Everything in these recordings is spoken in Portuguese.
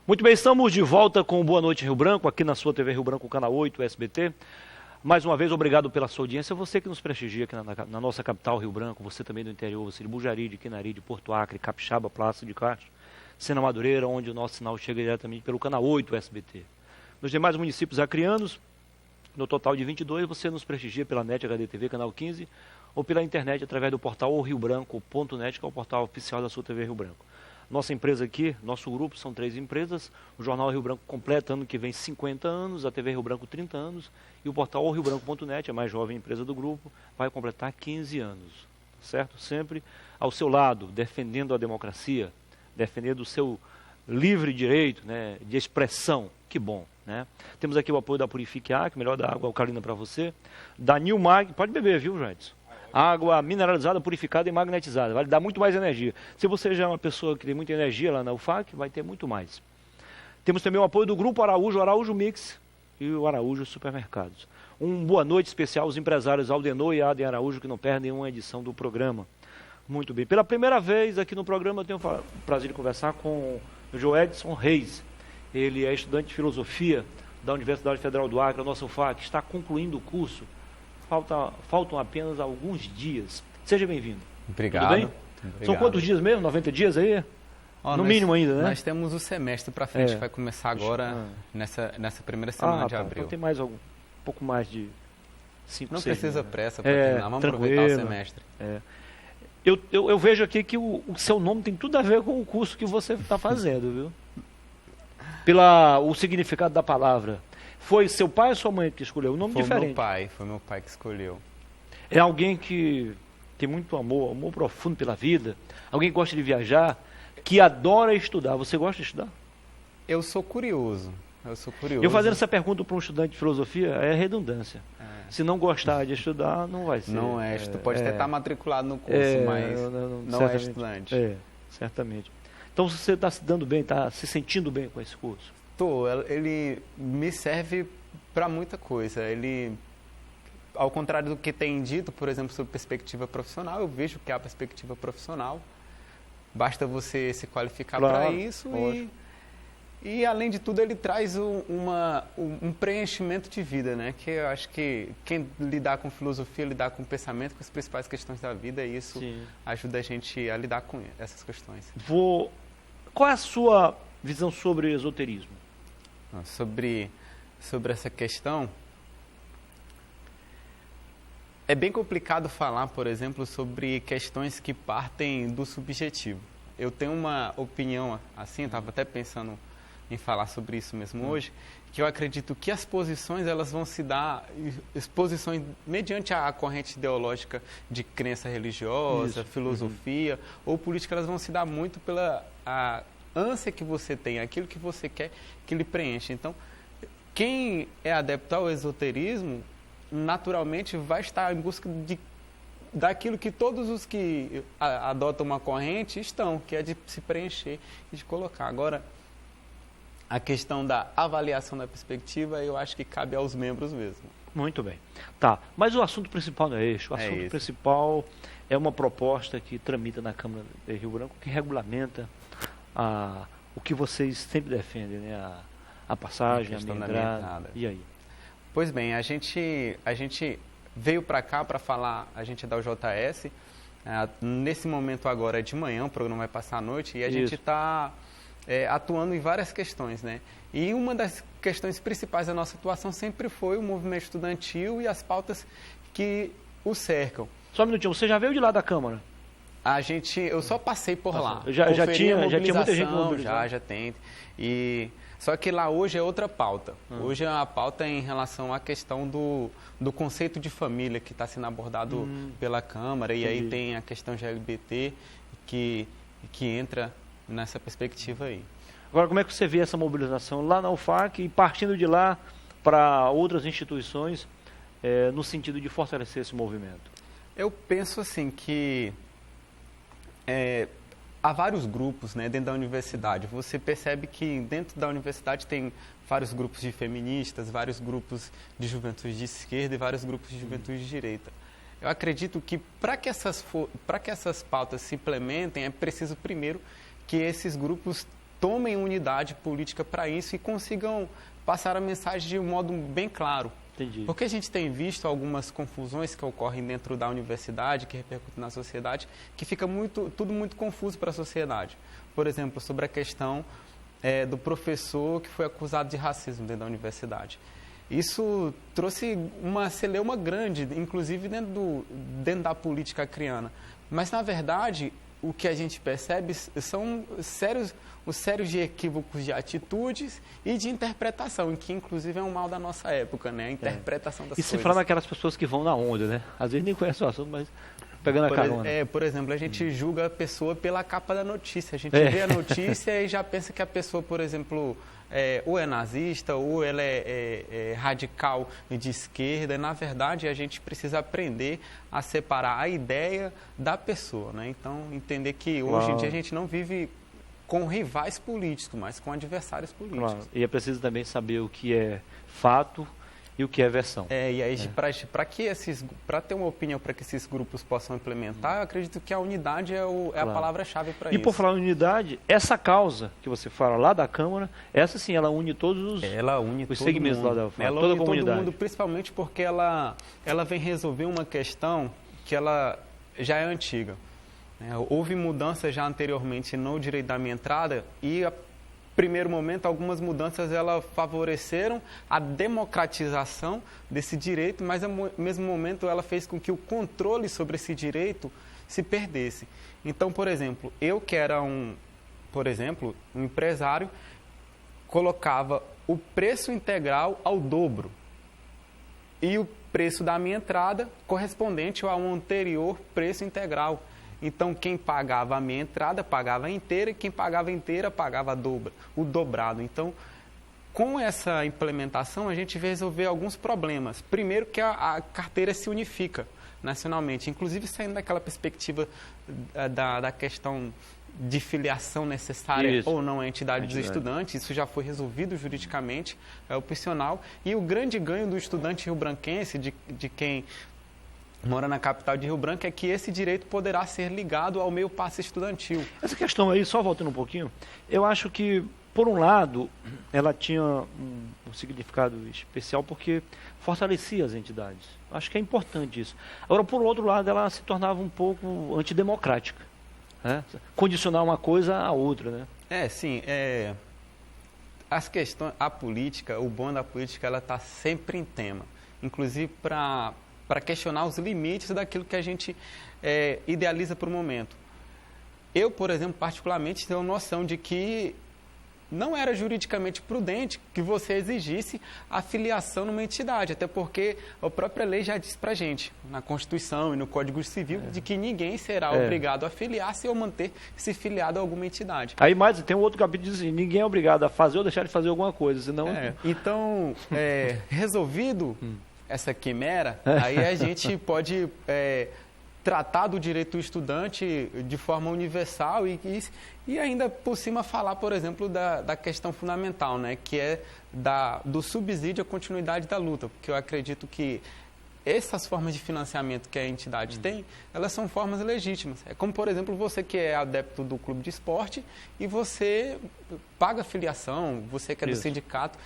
Muito bem, estamos de volta com o Boa Noite Rio Branco, aqui na sua TV Rio Branco, canal 8, SBT. Mais uma vez, obrigado pela sua audiência. Você que nos prestigia aqui na nossa capital, Rio Branco, você também do interior, você de Bujari, de Quinari, de Porto Acre, Capixaba, Praça de Castro, Sena Madureira, onde o nosso sinal chega diretamente pelo canal 8 SBT. Nos demais municípios acrianos, no total de 22, você nos prestigia pela NET HD TV, canal 15, ou pela internet através do portal riobranco.net, que é o portal oficial da sua TV Rio Branco. Nossa empresa aqui, nosso grupo, são 3 empresas. O Jornal Rio Branco completa ano que vem 50 anos, a TV Rio Branco 30 anos e o portal riobranco.net, a mais jovem empresa do grupo, vai completar 15 anos, certo? Sempre ao seu lado, defendendo a democracia, defendendo o seu livre direito, né, de expressão. Que bom, né? Temos aqui o apoio da Purifique Acre, melhor da água alcalina para você, da Nilmag, pode beber, viu, Jadson? Água mineralizada, purificada e magnetizada. Vai dar muito mais energia. Se você já é uma pessoa que tem muita energia lá na UFAC, vai ter muito mais. Temos também o apoio do Grupo Araújo, Araújo Mix e o Araújo Supermercados. Boa noite especial aos empresários Aldenor e Aden Araújo, que não perdem uma edição do programa. Muito bem. Pela primeira vez aqui no programa, eu tenho o prazer de conversar com o Joedson Reis. Ele é estudante de filosofia da Universidade Federal do Acre, a nossa UFAC, está concluindo o curso. Faltam apenas alguns dias. Seja bem-vindo. Obrigado. Tudo bem? Obrigado. São quantos dias mesmo? 90 dias aí? No mínimo ainda, né? Nós temos o semestre para frente, que vai começar agora, nessa primeira semana de abril. Então tem mais pouco mais de 5, Não 6 precisa dias, pressa para terminar, vamos aproveitar o semestre. Eu vejo aqui que o seu nome tem tudo a ver com o curso que você está fazendo, viu? O significado da palavra. Foi seu pai ou sua mãe que escolheu? Um nome diferente. Foi meu pai que escolheu. É alguém que tem muito amor profundo pela vida, alguém que gosta de viajar, que adora estudar. Você gosta de estudar? Eu sou curioso. Eu fazendo essa pergunta para um estudante de filosofia é redundância. Se não gostar de estudar, não vai ser. Não é, tu pode até estar matriculado no curso, mas não é estudante. Certamente. Então você está se dando bem, está se sentindo bem com esse curso? Ele me serve para muita coisa. Ele, ao contrário do que tem dito, por exemplo, sobre perspectiva profissional, eu vejo que há perspectiva profissional. Basta você se qualificar para isso e, além de tudo, ele traz um preenchimento de vida, né? Que eu acho que quem lidar com filosofia, lidar com pensamento, com as principais questões da vida, isso ajuda a gente a lidar com essas questões. Qual é a sua visão sobre esoterismo? Sobre essa questão, é bem complicado falar, por exemplo, sobre questões que partem do subjetivo. Eu tenho uma opinião assim, estava até pensando em falar sobre isso mesmo hoje, que eu acredito que as posições elas vão se dar, exposições mediante a corrente ideológica de crença religiosa, filosofia ou política, elas vão se dar muito pela ânsia que você tem, aquilo que você quer que lhe preencha. Então, quem é adepto ao esoterismo, naturalmente vai estar em busca daquilo que todos os que adotam uma corrente estão, que é de se preencher e de colocar. Agora, a questão da avaliação da perspectiva, eu acho que cabe aos membros mesmo. Muito bem. Tá, mas o assunto principal não é este. O assunto principal é uma proposta que tramita na Câmara de Rio Branco, que regulamenta o que vocês sempre defendem, né? A passagem, a entrada. E aí? Pois bem, a gente veio para cá para falar, a gente é da UJS, nesse momento agora é de manhã, o programa vai passar à noite, e a gente está atuando em várias questões, né? E uma das questões principais da nossa atuação sempre foi o movimento estudantil e as pautas que o cercam. Só um minutinho, você já veio de lá da Câmara? Eu só passei por lá. Já tinha muita gente mobilizada? Já tem. Só que lá hoje é outra pauta. Hoje é uma pauta em relação à questão do conceito de família que está sendo abordado pela Câmara. E aí tem a questão de LGBT que entra nessa perspectiva aí. Agora, como é que você vê essa mobilização lá na UFAC e partindo de lá para outras instituições no sentido de fortalecer esse movimento? Eu penso assim que há vários grupos, né, dentro da universidade. Você percebe que dentro da universidade tem vários grupos de feministas, vários grupos de juventude de esquerda e vários grupos de juventude de direita. Eu acredito que para que essas pautas se implementem, é preciso primeiro que esses grupos tomem unidade política para isso e consigam passar a mensagem de um modo bem claro. Entendi. Porque a gente tem visto algumas confusões que ocorrem dentro da universidade, que repercutem na sociedade, que fica tudo muito confuso para a sociedade. Por exemplo, sobre a questão do professor que foi acusado de racismo dentro da universidade. Isso trouxe uma celeuma grande, inclusive dentro da política acreana. Mas, na verdade, o que a gente percebe são os sérios de equívocos de atitudes e de interpretação, que inclusive é um mal da nossa época, né? A interpretação das coisas. E você fala naquelas pessoas que vão na onda, né? Às vezes nem conhecem o assunto, mas pegando a carona. Por exemplo, a gente julga a pessoa pela capa da notícia. A gente vê a notícia e já pensa que a pessoa, por exemplo, ou é nazista, ou ela é radical de esquerda. Na verdade, a gente precisa aprender a separar a ideia da pessoa, né? Então, entender que hoje em dia a gente não vive com rivais políticos, mas com adversários políticos. Claro. E é preciso também saber o que é fato e o que é versão. E aí, para ter uma opinião para que esses grupos possam implementar, eu acredito que a unidade é a palavra-chave para isso. E por falar em unidade, essa causa que você fala lá da Câmara, essa sim, ela une todos os segmentos lá da ela toda une a comunidade. Todo mundo, principalmente porque ela vem resolver uma questão que ela já é antiga. Houve mudanças já anteriormente no direito da minha entrada e primeiro momento, algumas mudanças favoreceram a democratização desse direito, mas ao mesmo momento ela fez com que o controle sobre esse direito se perdesse. Então, por exemplo, eu que era um empresário, colocava o preço integral ao dobro e o preço da minha entrada correspondente ao anterior preço integral. Então, quem pagava a minha entrada pagava inteira e quem pagava inteira pagava o dobrado. Então, com essa implementação, a gente vai resolver alguns problemas. Primeiro, que a carteira se unifica nacionalmente, inclusive saindo daquela perspectiva da questão de filiação necessária ou não à entidade dos estudantes. Isso já foi resolvido juridicamente, é opcional. E o grande ganho do estudante rio-branquense, de quem mora na capital de Rio Branco, é que esse direito poderá ser ligado ao meio passe estudantil. Essa questão aí, só voltando um pouquinho, eu acho que, por um lado, ela tinha um significado especial porque fortalecia as entidades. Acho que é importante isso. Agora, por outro lado, ela se tornava um pouco antidemocrática, né? Condicionar uma coisa à outra, né? Sim. As questões, a política, o bom da política, ela está sempre em tema. Inclusive para questionar os limites daquilo que a gente idealiza por um momento. Eu, por exemplo, particularmente, tenho noção de que não era juridicamente prudente que você exigisse a filiação numa entidade, até porque a própria lei já diz para a gente, na Constituição e no Código Civil, de que ninguém será obrigado a filiar-se ou manter-se filiado a alguma entidade. Aí mais tem um outro capítulo que diz assim, ninguém é obrigado a fazer ou deixar de fazer alguma coisa, senão... Então, resolvido essa quimera, aí a gente pode tratar do direito do estudante de forma universal e ainda por cima falar, por exemplo, da questão fundamental, né, que é do subsídio à continuidade da luta, porque eu acredito que essas formas de financiamento que a entidade tem, elas são formas legítimas. É como, por exemplo, você que é adepto do clube de esporte e você paga filiação, você que é do sindicato,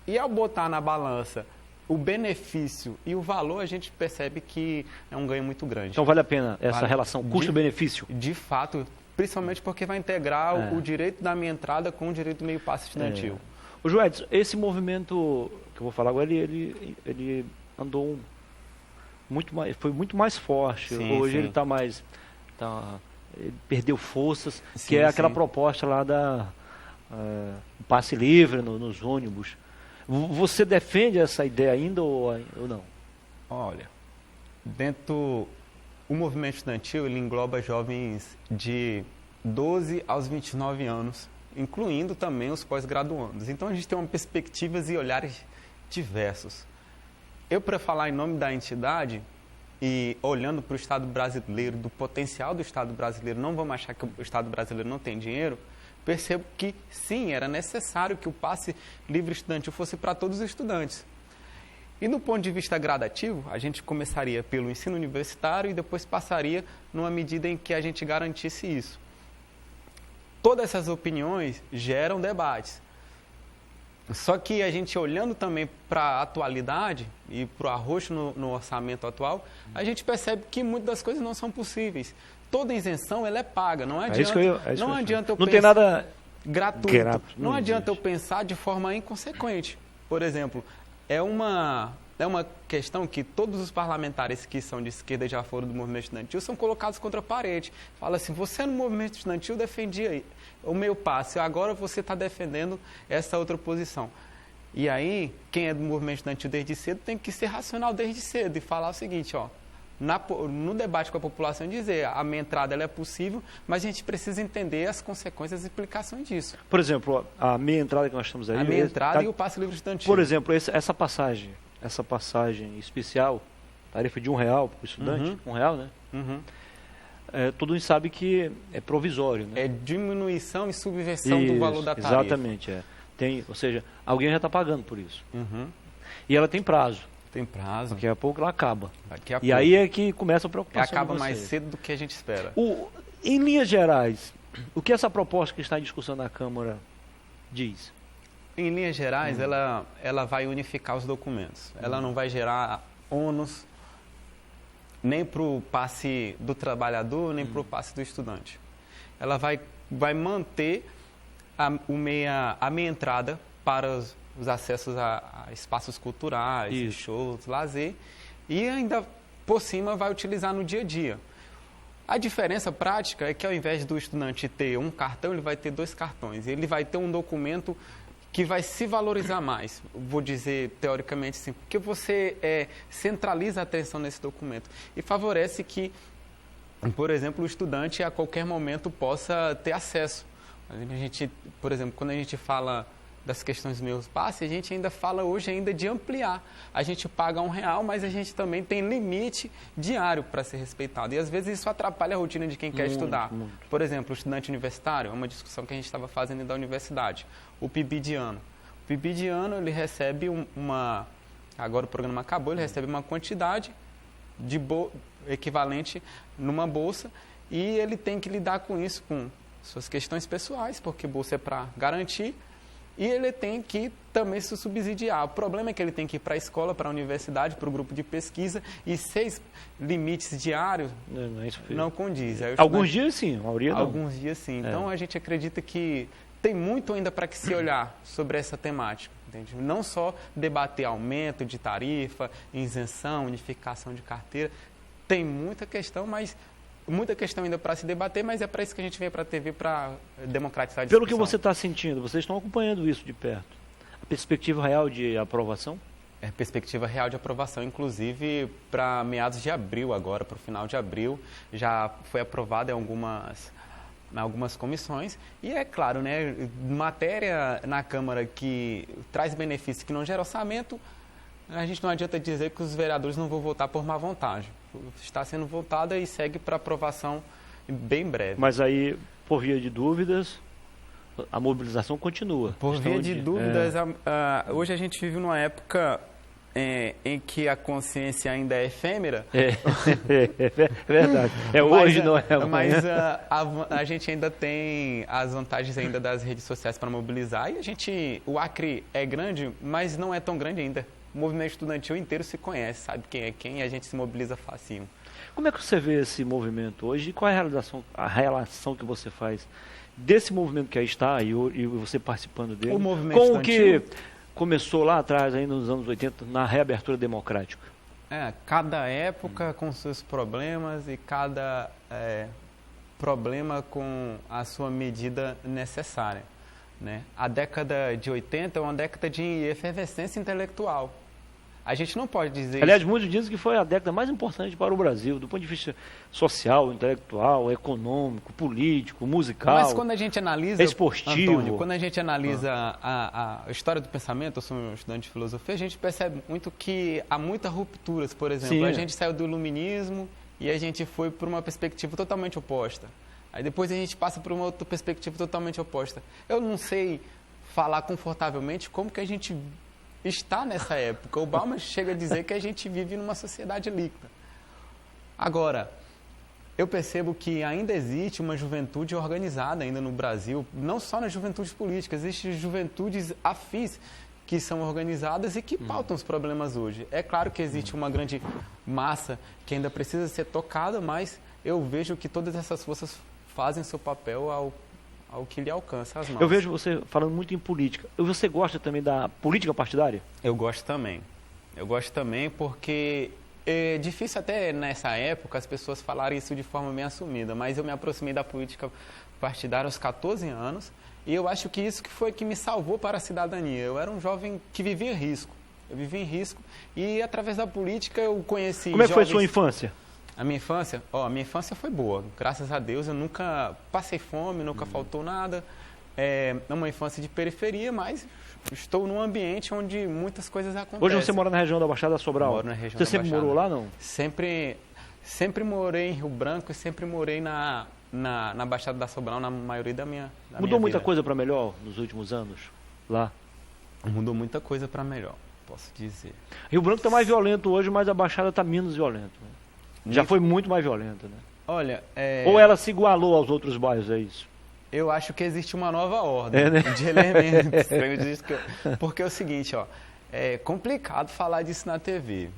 e ao botar na balança o benefício e o valor, a gente percebe que é um ganho muito grande. Então vale a pena essa relação custo-benefício? De fato, principalmente porque vai integrar o direito da minha entrada com o direito do meio passe estudantil. O Joedson, esse movimento que eu vou falar agora, ele andou muito mais, foi muito mais forte. Hoje ele está mais... ele perdeu forças, que é aquela proposta lá passe livre nos ônibus. Você defende essa ideia ainda ou não? Olha, o movimento estudantil ele engloba jovens de 12 aos 29 anos, incluindo também os pós-graduandos. Então a gente tem perspectivas e olhares diversos. Eu, para falar em nome da entidade e olhando para o Estado brasileiro, do potencial do Estado brasileiro, não vamos achar que o Estado brasileiro não tem dinheiro, percebo que, sim, era necessário que o passe livre estudantil fosse para todos os estudantes. E do ponto de vista gradativo, a gente começaria pelo ensino universitário e depois passaria numa medida em que a gente garantisse isso. todas essas opiniões geram debates. Só que a gente olhando também para a atualidade e para o arroxo no orçamento atual, a gente percebe que muitas das coisas não são possíveis. Toda isenção ela é paga, não adianta, não adianta eu não pensar tem nada gratuito. Não adianta eu pensar de forma inconsequente. Por exemplo, é uma questão que todos os parlamentares que são de esquerda já foram do movimento estudantil são colocados contra a parede. Fala assim, você no movimento estudantil defendia o meio passe, agora você está defendendo essa outra posição. E aí, quem é do movimento estudantil desde cedo tem que ser racional desde cedo e falar o seguinte, ó, no debate com a população, dizer a minha entrada ela é possível, mas a gente precisa entender as consequências e implicações disso. Por exemplo, a meia entrada que nós estamos aí... A meia entrada e o passe livre estudantil. Por exemplo, essa passagem especial, tarifa de R$1 para o estudante, R$1, né? Todo mundo sabe que é provisório, né? É diminuição e subversão do valor da tarifa. Exatamente, ou seja, alguém já está pagando por isso. E ela tem prazo. Tem prazo. Daqui a pouco ela acaba. E aí é que começa a preocupação. Acaba mais cedo do que a gente espera. Em linhas gerais, o que essa proposta que está em discussão na Câmara diz? Em linhas gerais, ela vai unificar os documentos. Ela não vai gerar ônus nem para o passe do trabalhador, nem para o passe do estudante. Ela vai manter a meia entrada para os acessos a espaços culturais, shows, lazer, e ainda por cima vai utilizar no dia a dia. A diferença prática é que ao invés do estudante ter um cartão, ele vai ter 2 cartões. Ele vai ter um documento que vai se valorizar mais, vou dizer teoricamente sim, porque você centraliza a atenção nesse documento e favorece que, por exemplo, o estudante a qualquer momento possa ter acesso. Por exemplo, quando a gente fala das questões do meu passe, a gente ainda fala hoje de ampliar. A gente paga R$1, mas a gente também tem limite diário para ser respeitado. E às vezes isso atrapalha a rotina de quem quer estudar. Por exemplo, o estudante universitário, é uma discussão que a gente estava fazendo da universidade. O PIB de ano. O PIB de ano, ele recebe agora o programa acabou, ele recebe uma quantidade equivalente numa bolsa e ele tem que lidar com isso, com suas questões pessoais, porque bolsa é para garantir. E ele tem que também se subsidiar. O problema é que ele tem que ir para a escola, para a universidade, para o grupo de pesquisa, e 6 limites diários não condiz. Alguns dias sim, a maioria não. Alguns dias sim. Então a gente acredita que tem muito ainda para que se olhar sobre essa temática. Entende? Não só debater aumento de tarifa, isenção, unificação de carteira. Tem muita questão, muita questão ainda para se debater, mas é para isso que a gente vem para a TV, para democratizar a discussão. Pelo que você está sentindo, vocês estão acompanhando isso de perto. A perspectiva real de aprovação? É perspectiva real de aprovação, inclusive para meados de abril agora, para o final de abril, já foi aprovada em algumas comissões. E é claro, né, matéria na Câmara que traz benefícios que não gera orçamento, a gente não adianta dizer que os vereadores não vão votar por má vontade. Está sendo votada e segue para aprovação bem breve. Mas aí, por via de dúvidas, a mobilização continua. Por via de dúvidas, hoje a gente vive numa época em que a consciência ainda é efêmera. É verdade. Hoje, não é amanhã. Mas a gente ainda tem as vantagens ainda das redes sociais para mobilizar. E o Acre é grande, mas não é tão grande ainda. O movimento estudantil inteiro se conhece, sabe quem é quem, e a gente se mobiliza facinho. Como é que você vê esse movimento hoje? E qual é a relação que você faz desse movimento que aí está e você participando dele? O movimento com o que começou lá atrás, ainda nos anos 80, na reabertura democrática? Cada época com seus problemas e cada problema com a sua medida necessária. Né? A década de 80 é uma década de efervescência intelectual. A gente não pode dizer... Aliás, muitos dizem que foi a década mais importante para o Brasil, do ponto de vista social, intelectual, econômico, político, musical, mas quando a gente analisa, esportivo... Antônio, quando a gente analisa a história do pensamento, eu sou um estudante de filosofia, a gente percebe muito que há muitas rupturas. Por exemplo, Sim, a gente saiu do iluminismo e a gente foi para uma perspectiva totalmente oposta. Aí depois a gente passa por uma outra perspectiva totalmente oposta. Eu não sei falar confortavelmente como que a gente está nessa época. O Bauman chega a dizer que a gente vive numa sociedade líquida. Agora, eu percebo que ainda existe uma juventude organizada ainda no Brasil, não só nas juventudes políticas, existem juventudes afins que são organizadas e que pautam os problemas hoje. É claro que existe uma grande massa que ainda precisa ser tocada, mas eu vejo que todas essas forças fazem seu papel ao que lhe alcança as mãos. Eu vejo você falando muito em política. Você gosta também da política partidária? Eu gosto também. Eu gosto também porque é difícil até nessa época as pessoas falarem isso de forma bem assumida, mas eu me aproximei da política partidária aos 14 anos e eu acho que isso que foi que me salvou para a cidadania. Eu era um jovem que vivia em risco. Eu vivia em risco e através da política eu conheci Como é que foi a jovens... sua infância? A minha infância? A minha infância foi boa. Graças a Deus eu nunca passei fome, nunca faltou nada. É uma infância de periferia, mas estou num ambiente onde muitas coisas acontecem. Hoje você mora na região da Baixada Sobral? Moro na região você da sempre Baixada. morou lá, não? Sempre morei em Rio Branco e sempre morei na Baixada da Sobral, na maioria da minha vida. Mudou muita coisa para melhor nos últimos anos lá? Mudou muita coisa para melhor, posso dizer. Rio Branco está mais violento hoje, mas a Baixada está menos violenta. Né? Já foi muito mais violenta, né? Olha, Ou ela se igualou aos outros bairros, é isso? Eu acho que existe uma nova ordem de elementos. Porque é o seguinte, é complicado falar disso na TV.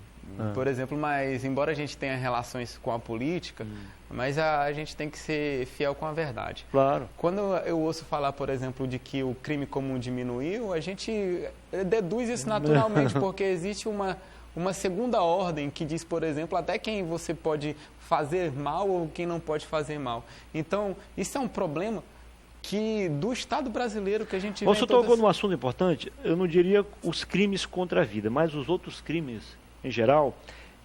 Por exemplo, mas embora a gente tenha relações com a política, mas a gente tem que ser fiel com a verdade. Claro. Quando eu ouço falar, por exemplo, de que o crime comum diminuiu, a gente deduz isso naturalmente, porque existe uma segunda ordem que diz, por exemplo, até quem você pode fazer mal ou quem não pode fazer mal. Então, isso é um problema do Estado brasileiro que a gente vê. Você tocou num assunto importante, eu não diria os crimes contra a vida, mas os outros crimes, em geral...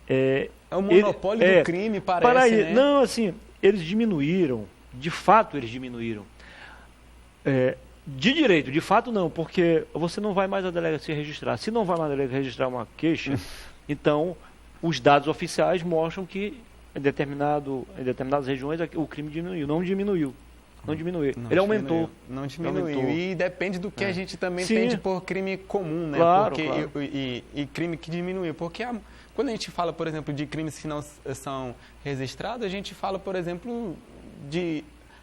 É o monopólio do crime, parece, né? Não, assim, eles diminuíram, de fato eles diminuíram. De direito, de fato não, porque você não vai mais à delegacia registrar. Se não vai mais à delegacia registrar uma queixa, então os dados oficiais mostram que em determinadas regiões o crime diminuiu. Não diminuiu. Ele aumentou. Não diminuiu. E depende do que a gente também Sim. entende por crime comum, né? Claro, porque, claro. E crime que diminuiu. Porque quando a gente fala, por exemplo, de crimes que não são registrados, a gente fala, por exemplo,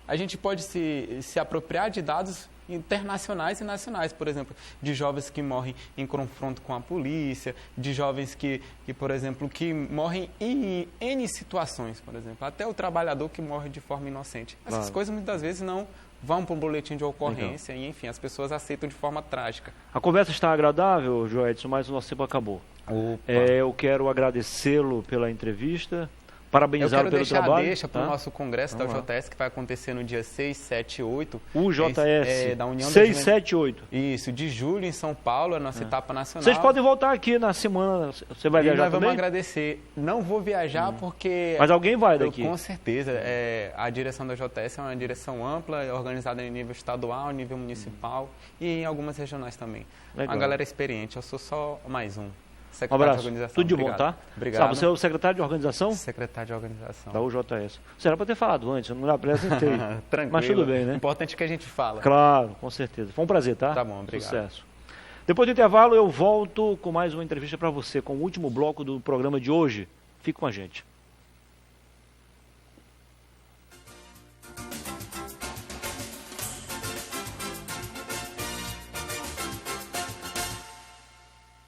a gente pode se apropriar de dados internacionais e nacionais, por exemplo, de jovens que morrem em confronto com a polícia, de jovens que por exemplo, que morrem em N situações, por exemplo, até o trabalhador que morre de forma inocente. Essas coisas muitas vezes não vão para um boletim de ocorrência e, enfim, as pessoas aceitam de forma trágica. A conversa está agradável, Joedson, mas o nosso tempo acabou. Eu quero agradecê-lo pela entrevista. Parabenizá-lo pelo trabalho. Eu quero deixar para o nosso congresso da UJS, que vai acontecer no dia 6, 7 e 8. UJS, da União 6, 7 e 8. Isso, de julho em São Paulo, a nossa etapa nacional. Vocês podem voltar aqui na semana. Você vai viajar também? Vamos agradecer. Não vou viajar porque... Mas alguém vai daqui. Com certeza. A direção da UJS é uma direção ampla, organizada em nível estadual, nível municipal e em algumas regionais também. Legal. Uma galera experiente. Eu sou só mais um. Um abraço. Tudo de bom, tá? Obrigado. Você é o secretário de organização? Secretário de organização. Da UJS. Você era para ter falado antes, eu não me apresentei. Tranquilo. Mas tudo bem, né? O importante é que a gente fala. Claro, com certeza. Foi um prazer, tá? Tá bom, obrigado. Sucesso. Depois do intervalo, eu volto com mais uma entrevista para você, com o último bloco do programa de hoje. Fique com a gente.